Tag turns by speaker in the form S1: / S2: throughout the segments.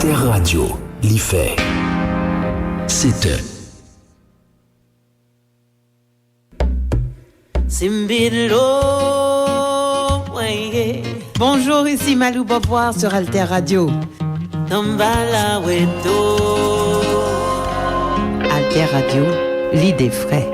S1: Alter Radio, l'IFE. C'était
S2: Bonjour, ici Malou Boboir sur Alter Radio. Alter Radio, l'idée frais.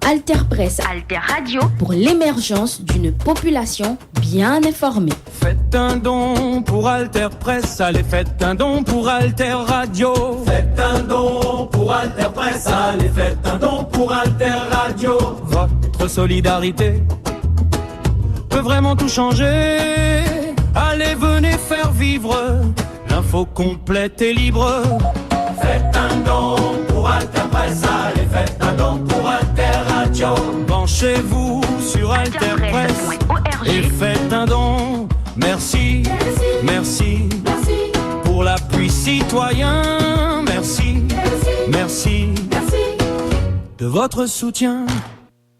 S3: Alter Presse, Alter Radio, pour l'émergence d'une population bien informée.
S4: Faites un don pour Alter Presse, allez faites un don pour Alter Radio.
S5: Faites un don pour Alter Presse, allez faites un don pour Alter Radio.
S4: Votre solidarité peut vraiment tout changer. Allez, venez faire vivre l'info complète et libre.
S5: Faites un don pour Alter Presse, allez faites un don pour Alter Radio.
S4: Penchez-vous sur Alter Presse et faites un don. Merci, merci, merci pour l'appui citoyen. Merci, merci, merci de votre soutien.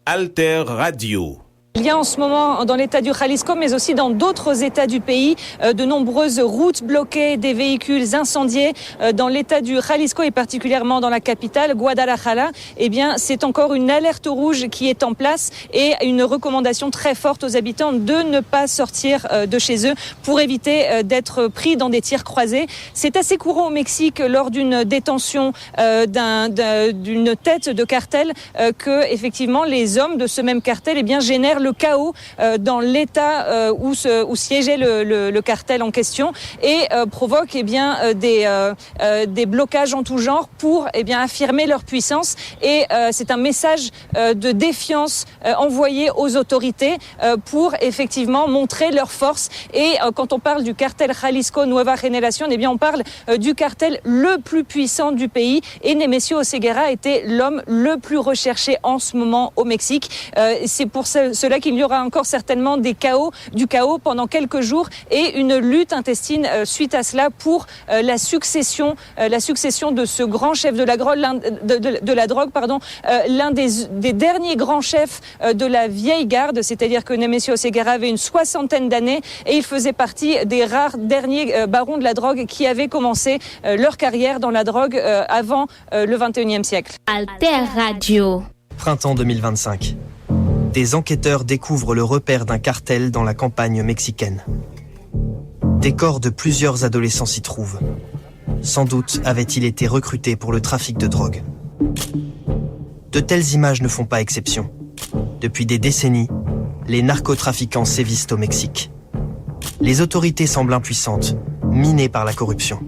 S6: Alter Radio.
S7: Il y a en ce moment dans l'état du Jalisco, mais aussi dans d'autres états du pays, de nombreuses routes bloquées, des véhicules incendiés. Dans l'état du Jalisco et particulièrement dans la capitale, Guadalajara, eh bien, c'est encore une alerte rouge qui est en place et une recommandation très forte aux habitants de ne pas sortir de chez eux pour éviter d'être pris dans des tirs croisés. C'est assez courant au Mexique lors d'une détention d'une tête de cartel que, effectivement, les hommes de ce même cartel, eh bien, génèrent le chaos dans l'état où siégeait le cartel en question et provoque des blocages en tout genre pour affirmer leur puissance et c'est un message de défiance envoyé aux autorités pour effectivement montrer leur force et quand on parle du cartel Jalisco Nueva Generación, eh bien on parle du cartel le plus puissant du pays et Nemesio Oseguera était l'homme le plus recherché en ce moment au Mexique. C'est pour cela qu'il y aura encore certainement du chaos pendant quelques jours et une lutte intestine suite à cela pour la succession de ce grand chef de la drogue, l'un des derniers grands chefs de la vieille garde, c'est-à-dire que Nemesio Oseguera avait une 60aine d'années et il faisait partie des rares derniers barons de la drogue qui avaient commencé leur carrière dans la drogue avant le 21e siècle.
S3: Alter Radio.
S8: Printemps 2025. Des enquêteurs découvrent le repère d'un cartel dans la campagne mexicaine. Des corps de plusieurs adolescents s'y trouvent. Sans doute avait-il été recruté pour le trafic de drogue. De telles images ne font pas exception. Depuis des décennies, les narcotrafiquants sévissent au Mexique. Les autorités semblent impuissantes, minées par la corruption.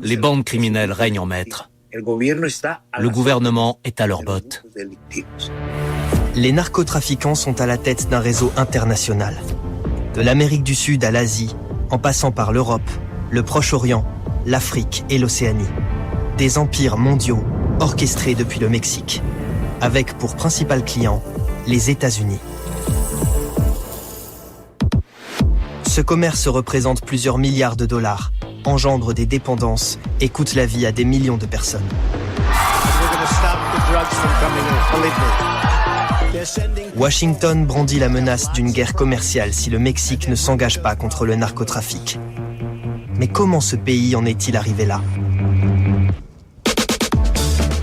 S9: Les bandes criminelles règnent en maître. Le gouvernement est à leurs bottes.
S8: Les narcotrafiquants sont à la tête d'un réseau international. De l'Amérique du Sud à l'Asie, en passant par l'Europe, le Proche-Orient, l'Afrique et l'Océanie. Des empires mondiaux orchestrés depuis le Mexique, avec pour principal client les États-Unis. Ce commerce représente plusieurs milliards de dollars, engendre des dépendances et coûte la vie à des millions de personnes. Washington brandit la menace d'une guerre commerciale si le Mexique ne s'engage pas contre le narcotrafic. Mais comment ce pays en est-il arrivé là ?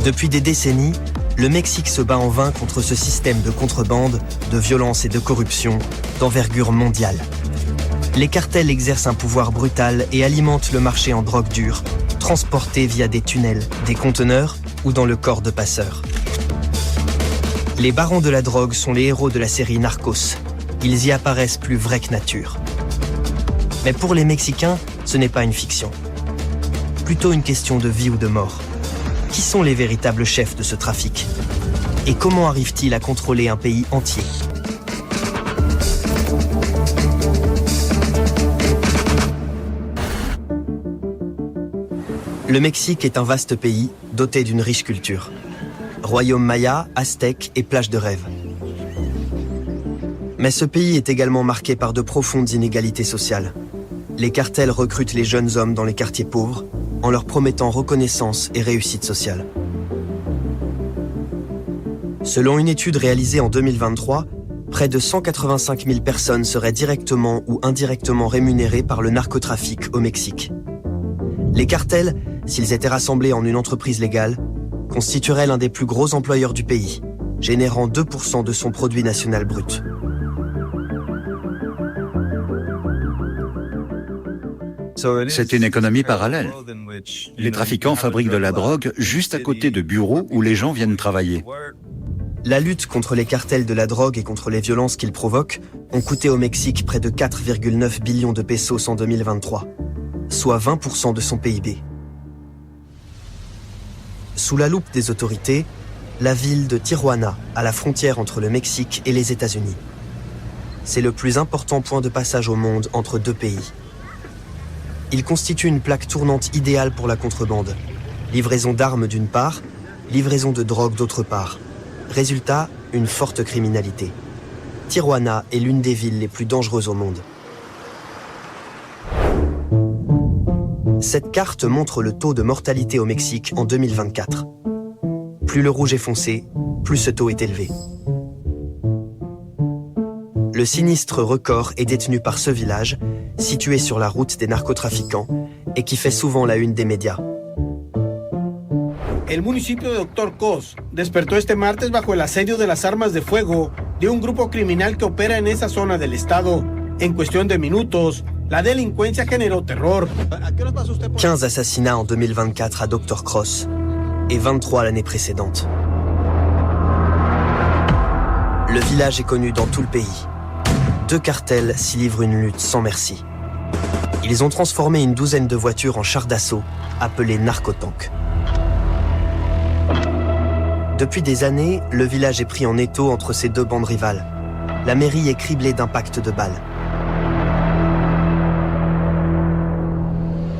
S8: Depuis des décennies, le Mexique se bat en vain contre ce système de contrebande, de violence et de corruption d'envergure mondiale. Les cartels exercent un pouvoir brutal et alimentent le marché en drogue dure, transportée via des tunnels, des conteneurs ou dans le corps de passeurs. Les barons de la drogue sont les héros de la série Narcos. Ils y apparaissent plus vrais que nature. Mais pour les Mexicains, ce n'est pas une fiction. Plutôt une question de vie ou de mort. Qui sont les véritables chefs de ce trafic ? Et comment arrivent-ils à contrôler un pays entier ? Le Mexique est un vaste pays doté d'une riche culture. Royaume maya, aztèque et plage de rêve. Mais ce pays est également marqué par de profondes inégalités sociales. Les cartels recrutent les jeunes hommes dans les quartiers pauvres en leur promettant reconnaissance et réussite sociale. Selon une étude réalisée en 2023, près de 185 000 personnes seraient directement ou indirectement rémunérées par le narcotrafic au Mexique. Les cartels, s'ils étaient rassemblés en une entreprise légale, constitueraient l'un des plus gros employeurs du pays, générant 2% de son produit national brut.
S10: C'est une économie parallèle. Les trafiquants fabriquent de la drogue juste à côté de bureaux où les gens viennent travailler.
S8: La lutte contre les cartels de la drogue et contre les violences qu'ils provoquent ont coûté au Mexique près de 4,9 billions de pesos en 2023, soit 20% de son PIB. Sous la loupe des autorités, la ville de Tijuana, à la frontière entre le Mexique et les États-Unis. C'est le plus important point de passage au monde entre deux pays. Il constitue une plaque tournante idéale pour la contrebande. Livraison d'armes d'une part, livraison de drogue d'autre part. Résultat, une forte criminalité. Tijuana est l'une des villes les plus dangereuses au monde. Cette carte montre le taux de mortalité au Mexique en 2024. Plus le rouge est foncé, plus ce taux est élevé. Le sinistre record est détenu par ce village, situé sur la route des narcotrafiquants et qui fait souvent la une des médias.
S11: El municipio de Dr. Cos despertó este martes bajo el asedio de las armas de fuego de un grupo criminal que opera en esa zona del estado. En cuestión de minutos, la delincuencia generó terror.
S8: 15 assassinats en 2024 à Dr. Cross et 23 l'année précédente. Le village est connu dans tout le pays. Deux cartels s'y livrent une lutte sans merci. Ils ont transformé une douzaine de voitures en chars d'assaut, appelés narcotanks. Depuis des années, le village est pris en étau entre ces deux bandes rivales. La mairie est criblée d'impacts de balles.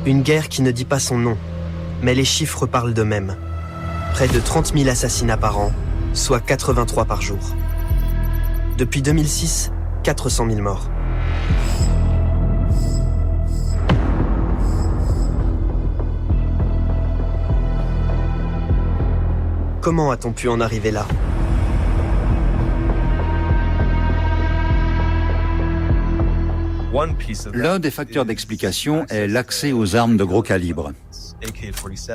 S8: Une guerre qui ne dit pas son nom, mais les chiffres parlent d'eux-mêmes. Près de 30 000 assassinats par an, soit 83 par jour. Depuis 2006, 400 000 morts. Comment a-t-on pu en arriver là ?
S10: L'un des facteurs d'explication est l'accès aux armes de gros calibre.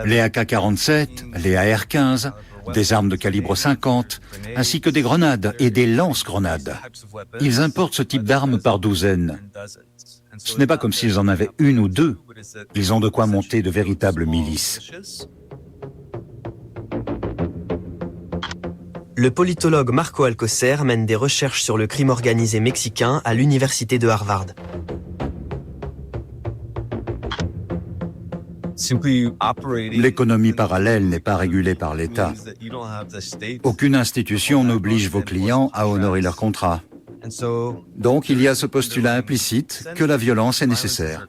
S10: Les AK-47, les AR-15, des armes de calibre 50, ainsi que des grenades et des lance-grenades. Ils importent ce type d'armes par douzaines. Ce n'est pas comme s'ils en avaient une ou deux. Ils ont de quoi monter de véritables milices.
S8: Le politologue Marco Alcocer mène des recherches sur le crime organisé mexicain à l'université de Harvard.
S10: L'économie parallèle n'est pas régulée par l'État. Aucune institution n'oblige vos clients à honorer leurs contrats. Donc il y a ce postulat implicite que la violence est nécessaire.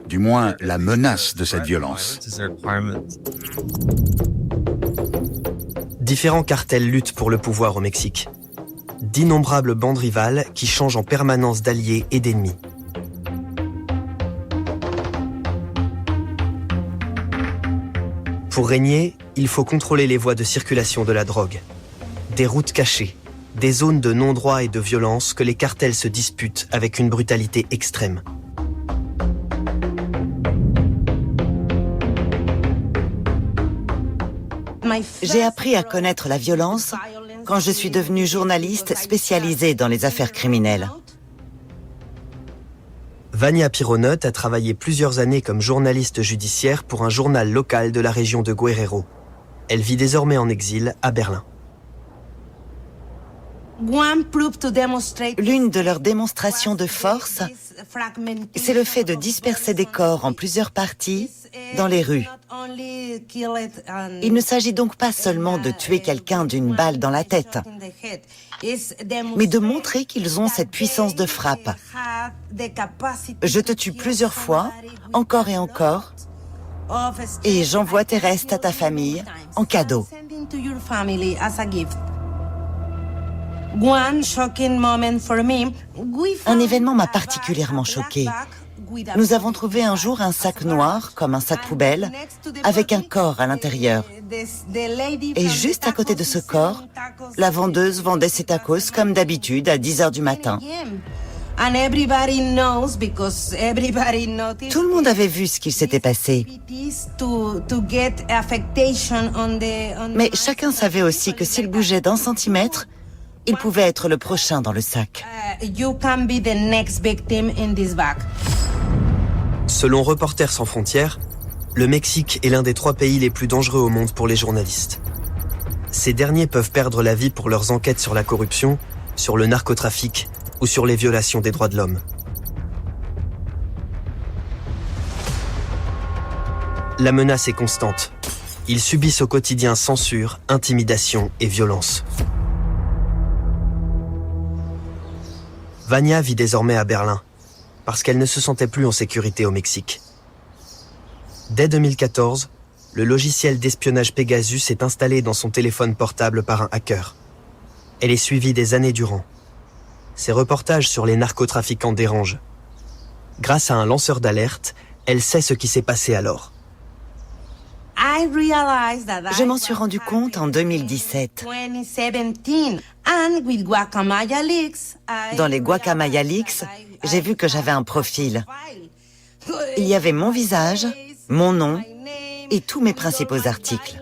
S10: Du moins, la menace de cette violence.
S8: Différents cartels luttent pour le pouvoir au Mexique. D'innombrables bandes rivales qui changent en permanence d'alliés et d'ennemis. Pour régner, il faut contrôler les voies de circulation de la drogue. Des routes cachées, des zones de non-droit et de violence que les cartels se disputent avec une brutalité extrême.
S12: J'ai appris à connaître la violence quand je suis devenue journaliste spécialisée dans les affaires criminelles.
S8: Vania Pironot a travaillé plusieurs années comme journaliste judiciaire pour un journal local de la région de Guerrero. Elle vit désormais en exil à Berlin.
S12: L'une de leurs démonstrations de force, c'est le fait de disperser des corps en plusieurs parties dans les rues. Il ne s'agit donc pas seulement de tuer quelqu'un d'une balle dans la tête, mais de montrer qu'ils ont cette puissance de frappe. Je te tue plusieurs fois, encore et encore, et j'envoie tes restes à ta famille en cadeau. Un événement m'a particulièrement choquée. Nous avons trouvé un jour un sac noir, comme un sac poubelle, avec un corps à l'intérieur. Et juste à côté de ce corps, la vendeuse vendait ses tacos comme d'habitude à 10h du matin. Tout le monde avait vu ce qu'il s'était passé. Mais chacun savait aussi que s'il bougeait d'un centimètre, il pouvait être le prochain dans le sac.
S8: Selon Reporters sans frontières, le Mexique est l'un des 3 pays les plus dangereux au monde pour les journalistes. Ces derniers peuvent perdre la vie pour leurs enquêtes sur la corruption, sur le narcotrafic ou sur les violations des droits de l'homme. La menace est constante. Ils subissent au quotidien censure, intimidation et violence. Vania vit désormais à Berlin, parce qu'elle ne se sentait plus en sécurité au Mexique. Dès 2014, le logiciel d'espionnage Pegasus est installé dans son téléphone portable par un hacker. Elle est suivie des années durant. Ses reportages sur les narcotrafiquants dérangent. Grâce à un lanceur d'alerte, elle sait ce qui s'est passé alors.
S12: Je m'en suis rendu compte en 2017. Dans les Guacamaya Leaks, j'ai vu que j'avais un profil. Il y avait mon visage, mon nom et tous mes principaux articles.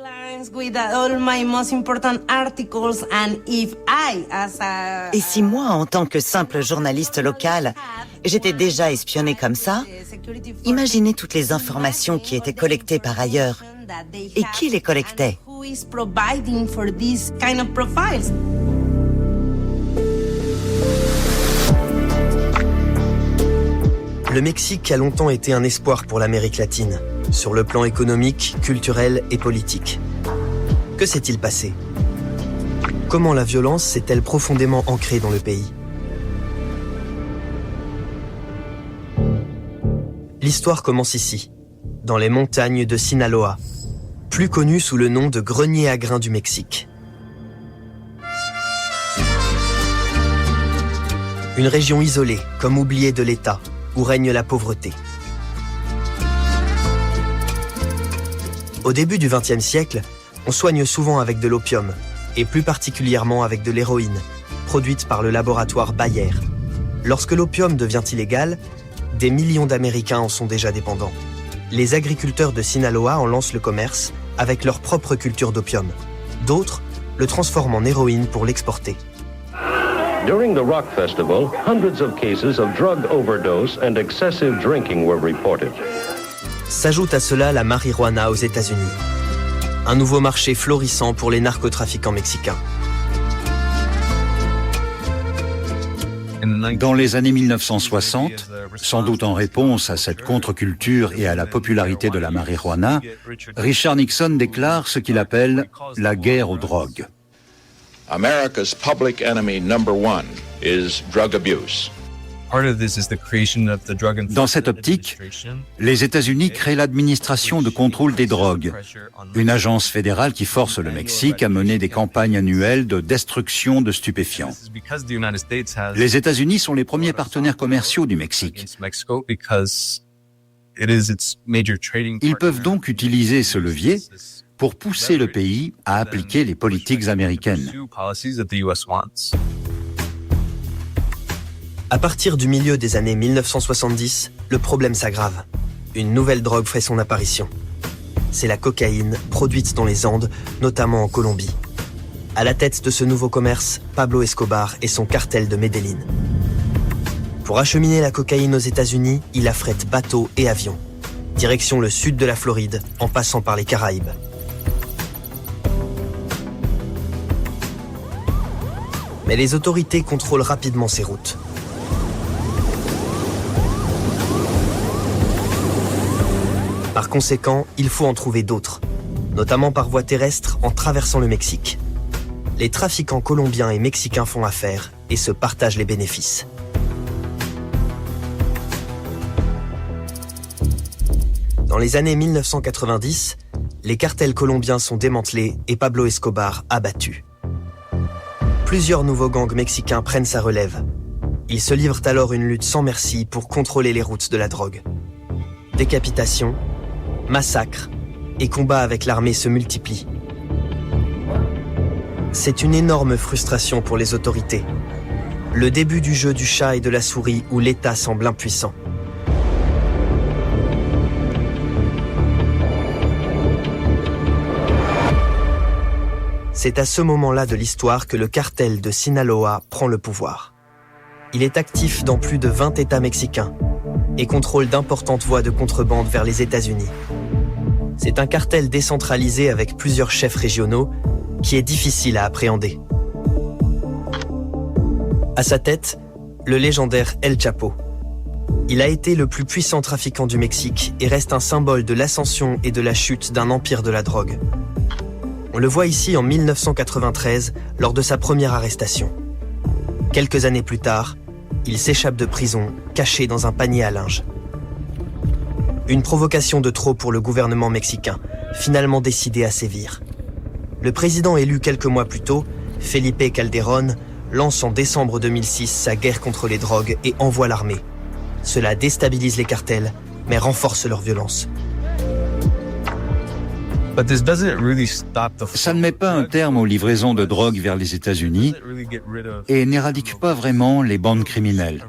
S12: Et si moi, en tant que simple journaliste local, j'étais déjà espionnée comme ça, imaginez toutes les informations qui étaient collectées par ailleurs. Et qui les collectait?
S8: Le Mexique a longtemps été un espoir pour l'Amérique latine, sur le plan économique, culturel et politique. Que s'est-il passé? Comment la violence s'est-elle profondément ancrée dans le pays? L'histoire commence ici, dans les montagnes de Sinaloa, plus connues sous le nom de grenier à grains du Mexique. Une région isolée, comme oubliée de l'État, où règne la pauvreté. Au début du XXe siècle, on soigne souvent avec de l'opium, et plus particulièrement avec de l'héroïne, produite par le laboratoire Bayer. Lorsque l'opium devient illégal, des millions d'Américains en sont déjà dépendants. Les agriculteurs de Sinaloa en lancent le commerce avec leur propre culture d'opium. D'autres le transforment en héroïne pour l'exporter.
S13: During the Rock Festival, hundreds of cases of drug overdose and excessive drinking were reported.
S8: S'ajoute à cela la marijuana aux États-Unis. Un nouveau marché florissant pour les narcotrafiquants mexicains.
S10: Dans les années 1960, sans doute en réponse à cette contre-culture et à la popularité de la marijuana, Richard Nixon déclare ce qu'il appelle la guerre aux drogues.
S14: America's public enemy number one is drug abuse.
S10: Dans cette optique, les États-Unis créent l'administration de contrôle des drogues, une agence fédérale qui force le Mexique à mener des campagnes annuelles de destruction de stupéfiants. Les États-Unis sont les premiers partenaires commerciaux du Mexique. Ils peuvent donc utiliser ce levier pour pousser le pays à appliquer les politiques américaines.
S8: À partir du milieu des années 1970, le problème s'aggrave. Une nouvelle drogue fait son apparition. C'est la cocaïne, produite dans les Andes, notamment en Colombie. À la tête de ce nouveau commerce, Pablo Escobar et son cartel de Medellín. Pour acheminer la cocaïne aux États-Unis, il affrète bateaux et avions. Direction le sud de la Floride, en passant par les Caraïbes. Mais les autorités contrôlent rapidement ces routes. Par conséquent, il faut en trouver d'autres, notamment par voie terrestre en traversant le Mexique. Les trafiquants colombiens et mexicains font affaire et se partagent les bénéfices. Dans les années 1990, les cartels colombiens sont démantelés et Pablo Escobar abattu. Plusieurs nouveaux gangs mexicains prennent sa relève. Ils se livrent alors une lutte sans merci pour contrôler les routes de la drogue. Décapitation, massacres et combats avec l'armée se multiplient. C'est une énorme frustration pour les autorités. Le début du jeu du chat et de la souris où l'État semble impuissant. C'est à ce moment-là de l'histoire que le cartel de Sinaloa prend le pouvoir. Il est actif dans plus de 20 États mexicains et contrôle d'importantes voies de contrebande vers les États-Unis. C'est un cartel décentralisé avec plusieurs chefs régionaux qui est difficile à appréhender. À sa tête, le légendaire El Chapo. Il a été le plus puissant trafiquant du Mexique et reste un symbole de l'ascension et de la chute d'un empire de la drogue. On le voit ici en 1993 lors de sa première arrestation. Quelques années plus tard, il s'échappe de prison, caché dans un panier à linge. Une provocation de trop pour le gouvernement mexicain, finalement décidé à sévir. Le président élu quelques mois plus tôt, Felipe Calderón, lance en décembre 2006 sa guerre contre les drogues et envoie l'armée. Cela déstabilise les cartels, mais renforce leur violence.
S10: Ça ne met pas un terme aux livraisons de drogue vers les États-Unis et n'éradique pas vraiment les bandes criminelles.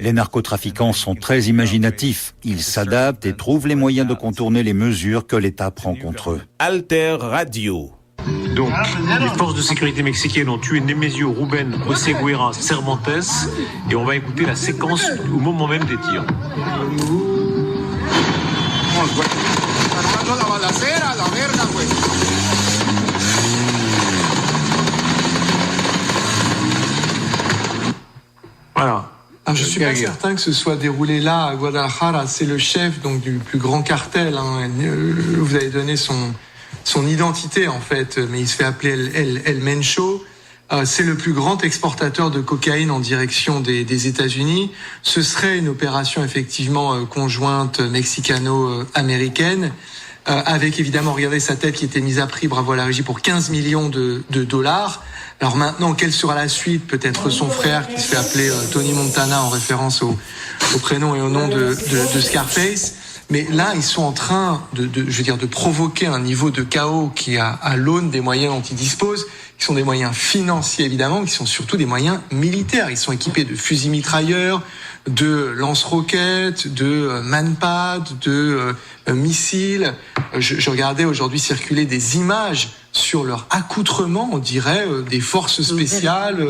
S10: Les narcotrafiquants sont très imaginatifs. Ils s'adaptent et trouvent les moyens de contourner les mesures que l'État prend contre eux.
S6: Alter Radio.
S15: Donc, les forces de sécurité mexicaines ont tué Nemesio Rubén Oseguera Cervantes et on va écouter la séquence au moment même des tirs. Voilà.
S16: Alors, je suis pas certain que ce soit déroulé là à Guadalajara. C'est le chef donc du plus grand cartel. Vous avez donné son identité en fait, mais il se fait appeler El Mencho. C'est le plus grand exportateur de cocaïne en direction des États-Unis. Ce serait une opération effectivement conjointe mexicano-américaine, avec évidemment, regardez sa tête qui était mise à prix, bravo à la régie, pour 15 millions de dollars. Alors maintenant, quelle sera la suite? Peut-être son frère qui se fait appeler Tony Montana en référence au prénom et au nom de Scarface. Mais là, ils sont en train de provoquer un niveau de chaos qui est à l'aune des moyens dont ils disposent, qui sont des moyens financiers évidemment, qui sont surtout des moyens militaires. Ils sont équipés de fusils mitrailleurs, de lance-roquettes, de manpads, de missiles. Je regardais aujourd'hui circuler des images sur leur accoutrement, on dirait, des forces spéciales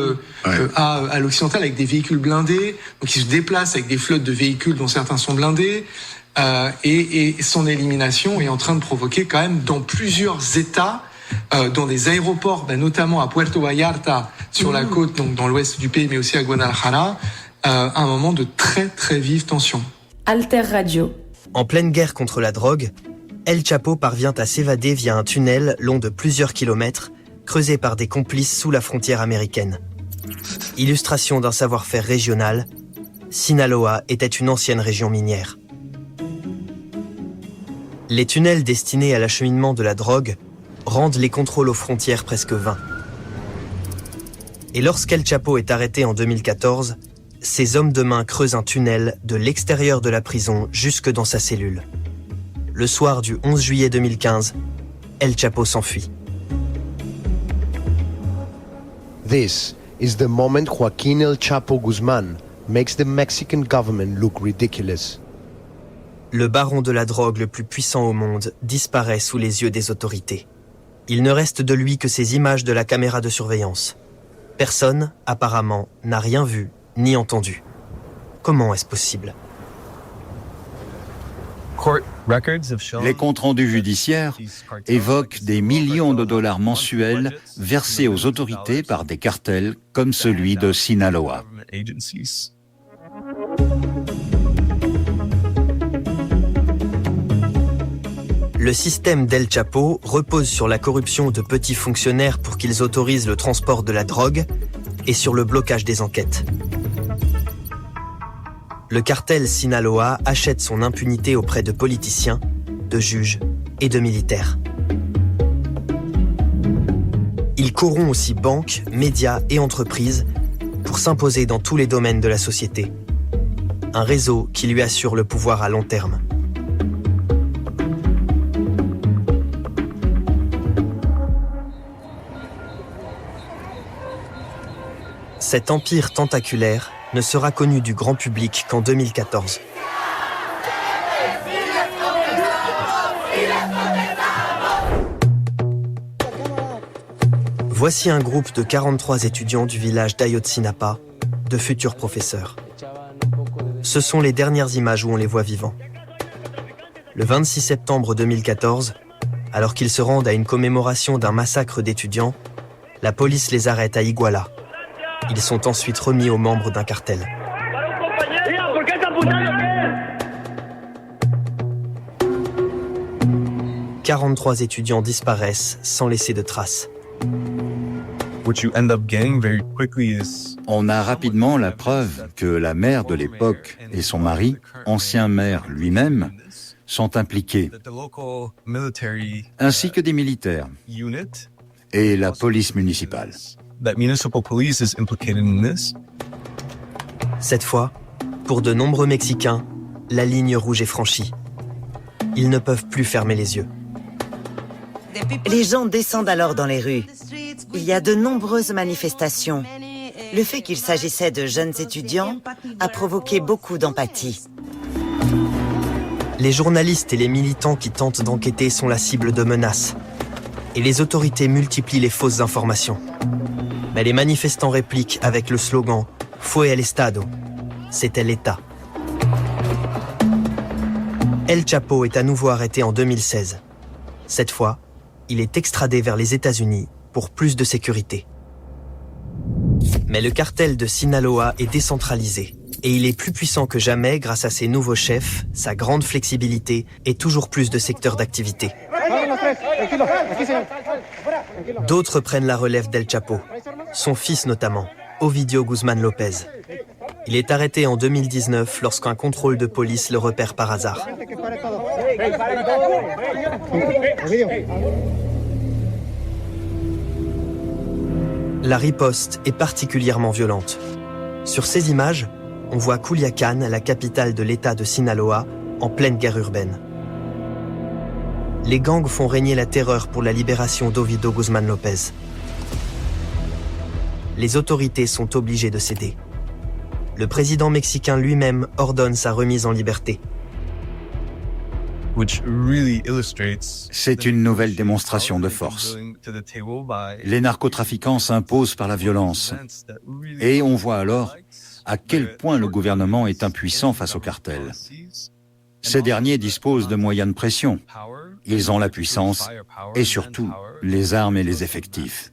S16: à l'occidental avec des véhicules blindés. Donc ils se déplacent avec des flottes de véhicules dont certains sont blindés. Et son élimination est en train de provoquer quand même dans plusieurs États, dans des aéroports, notamment à Puerto Vallarta, sur la côte, donc dans l'ouest du pays, mais aussi à Guadalajara, un moment de très très vive tension.
S3: Alter Radio.
S8: En pleine guerre contre la drogue, El Chapo parvient à s'évader via un tunnel long de plusieurs kilomètres, creusé par des complices sous la frontière américaine. Illustration d'un savoir-faire régional, Sinaloa était une ancienne région minière. Les tunnels destinés à l'acheminement de la drogue rendent les contrôles aux frontières presque vains. Et lorsqu'El Chapo est arrêté en 2014, ses hommes de main creusent un tunnel de l'extérieur de la prison jusque dans sa cellule. Le soir du 11 juillet 2015, El Chapo s'enfuit.
S17: This is the moment Joaquín El Chapo Guzmán makes the Mexican government look ridiculous.
S8: Le baron de la drogue le plus puissant au monde disparaît sous les yeux des autorités. Il ne reste de lui que ces images de la caméra de surveillance. Personne, apparemment, n'a rien vu ni entendu. Comment est-ce possible ?
S10: Les comptes rendus judiciaires évoquent des millions de dollars mensuels versés aux autorités par des cartels comme celui de Sinaloa.
S8: Le système d'El Chapo repose sur la corruption de petits fonctionnaires pour qu'ils autorisent le transport de la drogue et sur le blocage des enquêtes. Le cartel Sinaloa achète son impunité auprès de politiciens, de juges et de militaires. Il corrompt aussi banques, médias et entreprises pour s'imposer dans tous les domaines de la société. Un réseau qui lui assure le pouvoir à long terme. Cet empire tentaculaire ne sera connu du grand public qu'en 2014. Voici un groupe de 43 étudiants du village d'Ayotzinapa, de futurs professeurs. Ce sont les dernières images où on les voit vivants. Le 26 septembre 2014, alors qu'ils se rendent à une commémoration d'un massacre d'étudiants, la police les arrête à Iguala. Ils sont ensuite remis aux membres d'un cartel. « 43 étudiants disparaissent sans laisser de traces. »
S10: On a rapidement la preuve que la mère de l'époque et son mari, ancien maire lui-même, sont impliqués, ainsi que des militaires et la police municipale.
S8: Cette fois, pour de nombreux Mexicains, la ligne rouge est franchie. Ils ne peuvent plus fermer les yeux.
S12: Les gens descendent alors dans les rues. Il y a de nombreuses manifestations. Le fait qu'il s'agissait de jeunes étudiants a provoqué beaucoup d'empathie.
S8: Les journalistes et les militants qui tentent d'enquêter sont la cible de menaces. Et les autorités multiplient les fausses informations. Mais les manifestants répliquent avec le slogan « Fue el Estado », c'était l'État. El Chapo est à nouveau arrêté en 2016. Cette fois, il est extradé vers les États-Unis pour plus de sécurité. Mais le cartel de Sinaloa est décentralisé et il est plus puissant que jamais grâce à ses nouveaux chefs, sa grande flexibilité et toujours plus de secteurs d'activité. D'autres prennent la relève d'El Chapo, son fils notamment, Ovidio Guzmán López. Il est arrêté en 2019 lorsqu'un contrôle de police le repère par hasard. La riposte est particulièrement violente. Sur ces images, on voit Culiacán, la capitale de l'État de Sinaloa, en pleine guerre urbaine. Les gangs font régner la terreur pour la libération d'Ovidio Guzmán López. Les autorités sont obligées de céder. Le président mexicain lui-même ordonne sa remise en liberté.
S10: C'est une nouvelle démonstration de force. Les narcotrafiquants s'imposent par la violence. Et on voit alors à quel point le gouvernement est impuissant face aux cartels. Ces derniers disposent de moyens de pression. Ils ont la puissance et surtout les armes et les effectifs.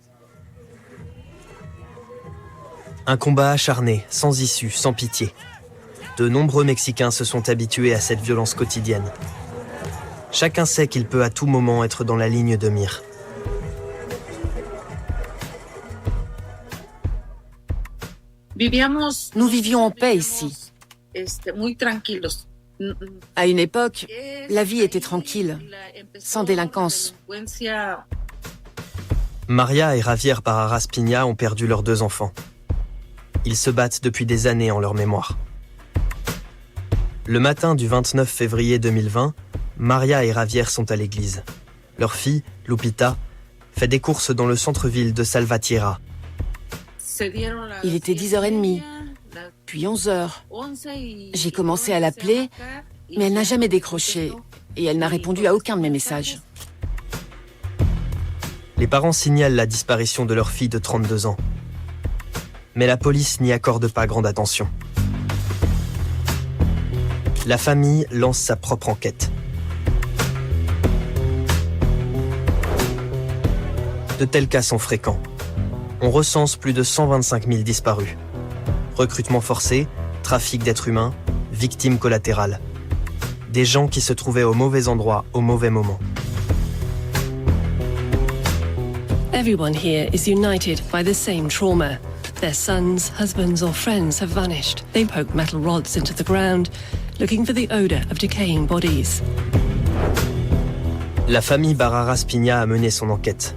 S8: Un combat acharné, sans issue, sans pitié. De nombreux Mexicains se sont habitués à cette violence quotidienne. Chacun sait qu'il peut à tout moment être dans la ligne de mire.
S18: Nous vivions en paix ici. À une époque, la vie était tranquille, sans délinquance.
S8: Maria et Javier Barraras Piña ont perdu leurs 2 enfants. Ils se battent depuis des années en leur mémoire. Le matin du 29 février 2020, Maria et Javier sont à l'église. Leur fille, Lupita, fait des courses dans le centre-ville de Salvatierra.
S18: Il était 10h30, puis 11h. J'ai commencé à l'appeler, mais elle n'a jamais décroché et elle n'a répondu à aucun de mes messages.
S8: Les parents signalent la disparition de leur fille de 32 ans. Mais la police n'y accorde pas grande attention. La famille lance sa propre enquête. De tels cas sont fréquents. On recense plus de 125 000 disparus. Recrutement forcé, trafic d'êtres humains, victimes collatérales. Des gens qui se trouvaient au mauvais endroit au mauvais moment.
S19: Everyone here is united by the same trauma. Their sons, husbands or friends have vanished. They poke metal rods into the ground, looking for the odor of decaying bodies.
S8: La famille Barraras Piña a mené son enquête.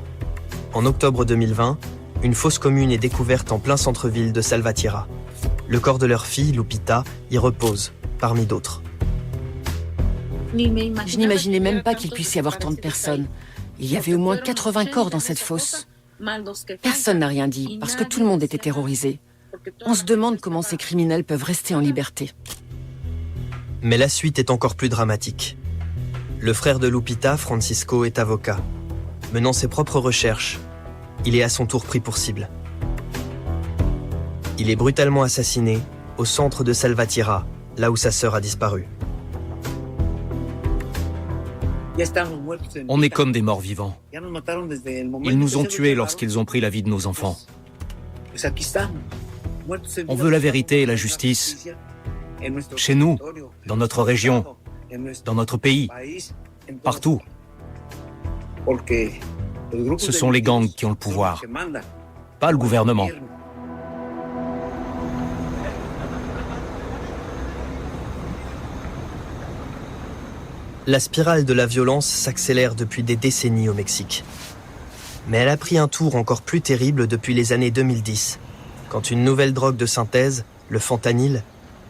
S8: En octobre 2020, une fosse commune est découverte en plein centre-ville de Salvatierra. Le corps de leur fille, Lupita, y repose, parmi d'autres.
S18: Je n'imaginais même pas qu'il puisse y avoir tant de personnes. Il y avait au moins 80 corps dans cette fosse. Personne n'a rien dit, parce que tout le monde était terrorisé. On se demande comment ces criminels peuvent rester en liberté.
S8: Mais la suite est encore plus dramatique. Le frère de Lupita, Francisco, est avocat. Menant ses propres recherches, il est à son tour pris pour cible. Il est brutalement assassiné au centre de Salvatierra, là où sa sœur a disparu.
S9: On est comme des morts vivants. Ils nous ont tués lorsqu'ils ont pris la vie de nos enfants. On veut la vérité et la justice. Chez nous, dans notre région, dans notre pays, partout. Ce sont les gangs qui ont le pouvoir, pas le gouvernement.
S8: La spirale de la violence s'accélère depuis des décennies au Mexique. Mais elle a pris un tour encore plus terrible depuis les années 2010, quand une nouvelle drogue de synthèse, le fentanyl,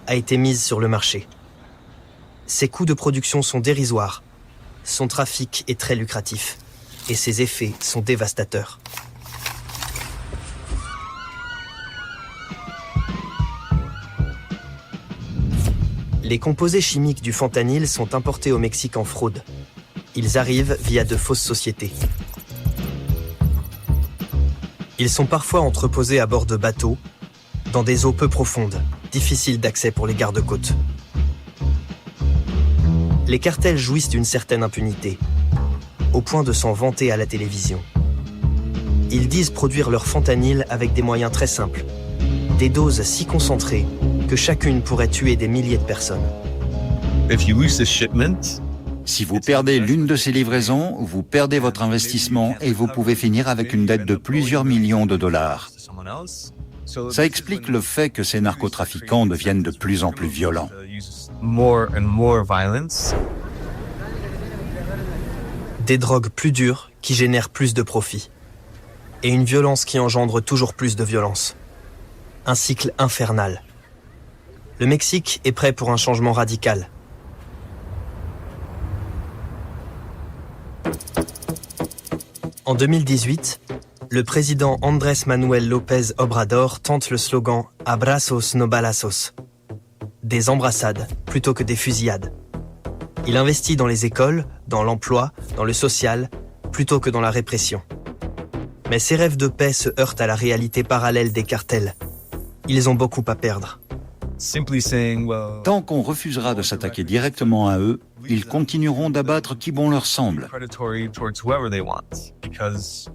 S8: a été mise sur le marché. Ses coûts de production sont dérisoires, son trafic est très lucratif, et ses effets sont dévastateurs. Les composés chimiques du fentanyl sont importés au Mexique en fraude. Ils arrivent via de fausses sociétés. Ils sont parfois entreposés à bord de bateaux, dans des eaux peu profondes, difficiles d'accès pour les gardes-côtes. Les cartels jouissent d'une certaine impunité, au point de s'en vanter à la télévision. Ils disent produire leur fentanyl avec des moyens très simples, des doses si concentrées que chacune pourrait tuer des milliers de personnes.
S10: Si vous perdez l'une de ces livraisons, vous perdez votre investissement et vous pouvez finir avec une dette de plusieurs millions de dollars. Ça explique le fait que ces narcotrafiquants deviennent de plus en plus violents.
S8: Des drogues plus dures qui génèrent plus de profits. Et une violence qui engendre toujours plus de violence. Un cycle infernal. Le Mexique est prêt pour un changement radical. En 2018, le président Andrés Manuel López Obrador tente le slogan « Abrazos no balazos », des embrassades plutôt que des fusillades. Il investit dans les écoles, dans l'emploi, dans le social, plutôt que dans la répression. Mais ses rêves de paix se heurtent à la réalité parallèle des cartels. Ils ont beaucoup à perdre.
S10: Tant qu'on refusera de s'attaquer directement à eux, ils continueront d'abattre qui bon leur semble,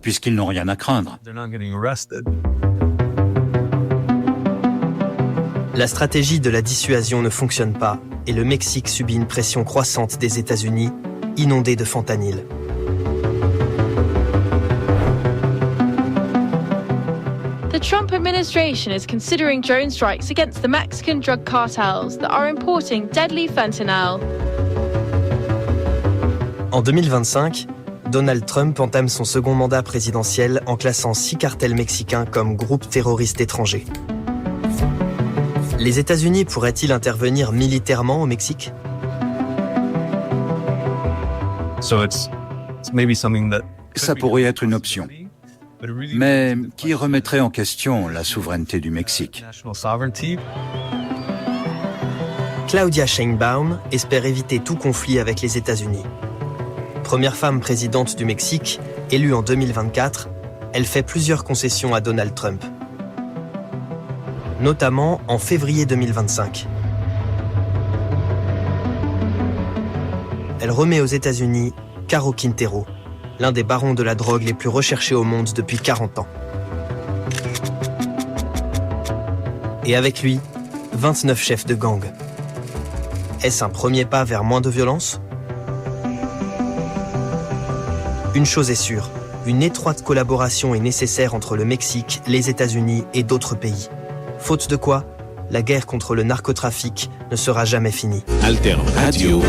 S10: puisqu'ils n'ont rien à craindre.
S8: La stratégie de la dissuasion ne fonctionne pas et le Mexique subit une pression croissante des États-Unis, inondée de fentanyl.
S20: The Trump administration is considering drone strikes against the Mexican drug cartels that are importing deadly fentanyl.
S8: En 2025, Donald Trump entame son second mandat présidentiel en classant 6 cartels mexicains comme groupes terroristes étrangers. Les États-Unis pourraient-ils intervenir militairement au Mexique ?
S10: Ça pourrait être une option. Mais qui remettrait en question la souveraineté du Mexique ?
S8: Claudia Sheinbaum espère éviter tout conflit avec les États-Unis. Première femme présidente du Mexique, élue en 2024, elle fait plusieurs concessions à Donald Trump. Notamment en février 2025. Elle remet aux États-Unis Caro Quintero, l'un des barons de la drogue les plus recherchés au monde depuis 40 ans. Et avec lui, 29 chefs de gang. Est-ce un premier pas vers moins de violence ? Une chose est sûre, une étroite collaboration est nécessaire entre le Mexique, les États-Unis et d'autres pays. Faute de quoi, la guerre contre le narcotrafic ne sera jamais finie.
S1: Alter Radio.